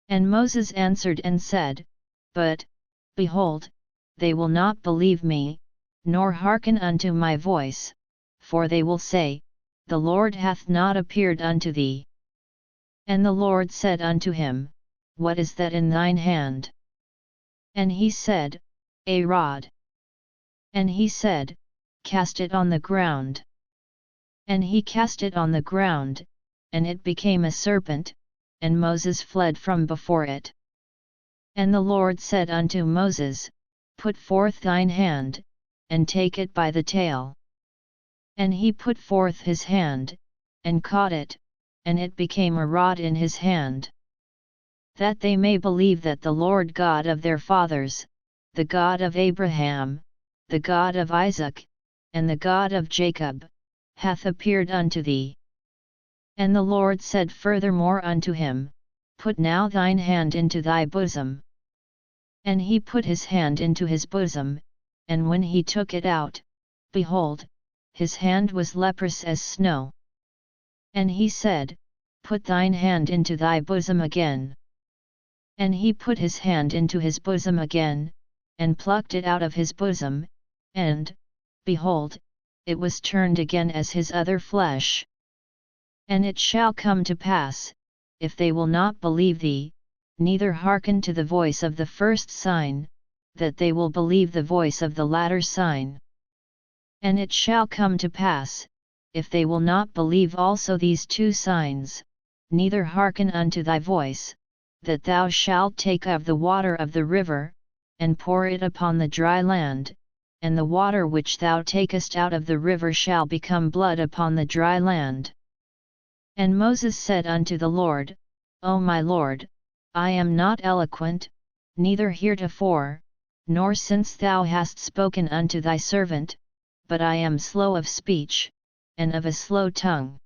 And Moses answered and said, But, behold, they will not believe me, nor hearken unto my voice, for they will say, The Lord hath not appeared unto thee. And the Lord said unto him, What is that in thine hand? And he said, A rod. And he said, Cast it on the ground. And he cast it on the ground, and it became a serpent, and Moses fled from before it. And the Lord said unto Moses, Put forth thine hand, and take it by the tail. And he put forth his hand, and caught it, and it became a rod in his hand. That they may believe that the Lord God of their fathers, the God of Abraham, the God of Isaac, and the God of Jacob, hath appeared unto thee. And the Lord said furthermore unto him, Put now thine hand into thy bosom. And he put his hand into his bosom, and when he took it out, behold, his hand was leprous as snow. And he said, Put thine hand into thy bosom again. And he put his hand into his bosom again, and plucked it out of his bosom, and, behold, it was turned again as his other flesh. And it shall come to pass, if they will not believe thee, neither hearken to the voice of the first sign, that they will believe the voice of the latter sign. And it shall come to pass, if they will not believe also these two signs, neither hearken unto thy voice, that thou shalt take of the water of the river, and pour it upon the dry land, and the water which thou takest out of the river shall become blood upon the dry land. And Moses said unto the Lord, O my Lord, I am not eloquent, neither heretofore, nor since thou hast spoken unto thy servant, but I am slow of speech, and of a slow tongue.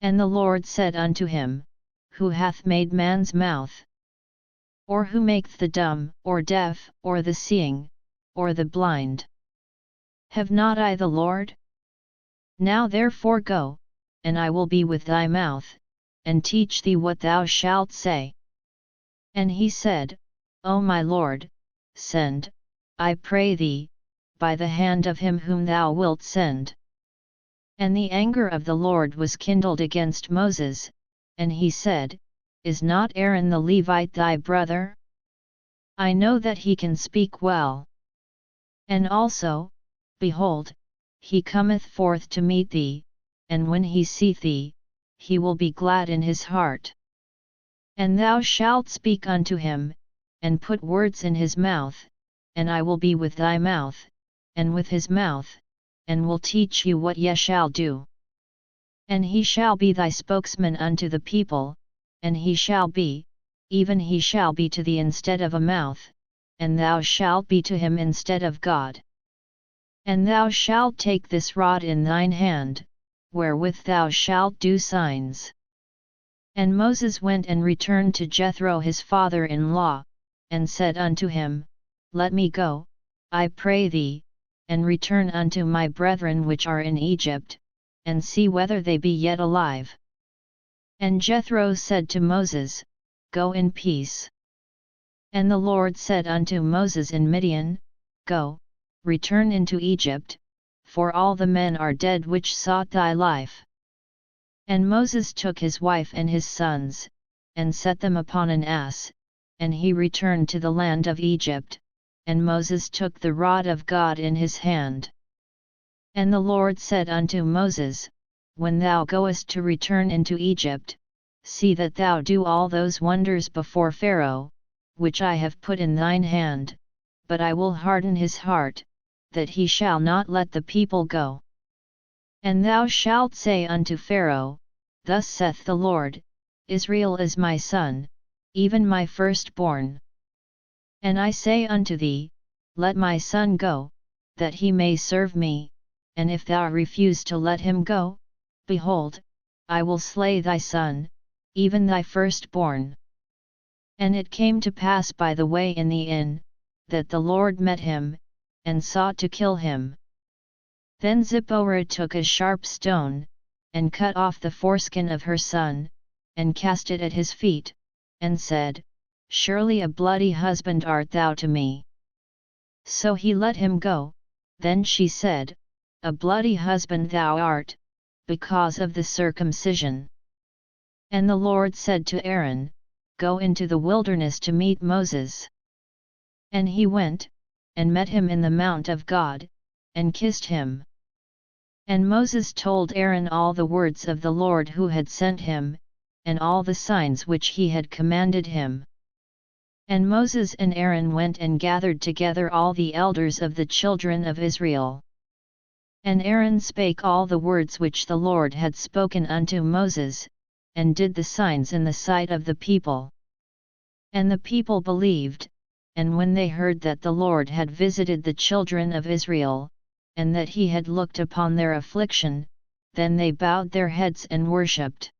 And the Lord said unto him, Who hath made man's mouth? Or who maketh the dumb, or deaf, or the seeing, or the blind? Have not I the Lord? Now therefore go, and I will be with thy mouth, and teach thee what thou shalt say. And he said, O my Lord, send, I pray thee, by the hand of him whom thou wilt send. And the anger of the Lord was kindled against Moses, and he said, Is not Aaron the Levite thy brother? I know that he can speak well. And also, behold, he cometh forth to meet thee, and when he seeth thee, he will be glad in his heart. And thou shalt speak unto him, and put words in his mouth, and I will be with thy mouth, and with his mouth, and will teach you what ye shall do. And he shall be thy spokesman unto the people, and he shall be, even he shall be to thee instead of a mouth, and thou shalt be to him instead of God. And thou shalt take this rod in thine hand, wherewith thou shalt do signs. And Moses went and returned to Jethro his father-in-law, and said unto him, Let me go, I pray thee, and return unto my brethren which are in Egypt, and see whether they be yet alive. And Jethro said to Moses, Go in peace. And the Lord said unto Moses in Midian, Go, return into Egypt, for all the men are dead which sought thy life. And Moses took his wife and his sons, and set them upon an ass, and he returned to the land of Egypt, and Moses took the rod of God in his hand. And the Lord said unto Moses, When thou goest to return into Egypt, see that thou do all those wonders before Pharaoh, which I have put in thine hand, but I will harden his heart, that he shall not let the people go. And thou shalt say unto Pharaoh, Thus saith the Lord, Israel is my son, even my firstborn. And I say unto thee, Let my son go, that he may serve me, and if thou refuse to let him go, behold, I will slay thy son, even thy firstborn. And it came to pass by the way in the inn, that the Lord met him, and sought to kill him. Then Zipporah took a sharp stone, and cut off the foreskin of her son, and cast it at his feet, and said, Surely a bloody husband art thou to me. So he let him go. Then she said, A bloody husband thou art, because of the circumcision. And the Lord said to Aaron, Go into the wilderness to meet Moses. And he went, and met him in the mount of God, and kissed him. And Moses told Aaron all the words of the Lord who had sent him, and all the signs which he had commanded him. And Moses and Aaron went and gathered together all the elders of the children of Israel. And Aaron spake all the words which the Lord had spoken unto Moses, and did the signs in the sight of the people. And the people believed, and when they heard that the Lord had visited the children of Israel, and that he had looked upon their affliction, then they bowed their heads and worshipped.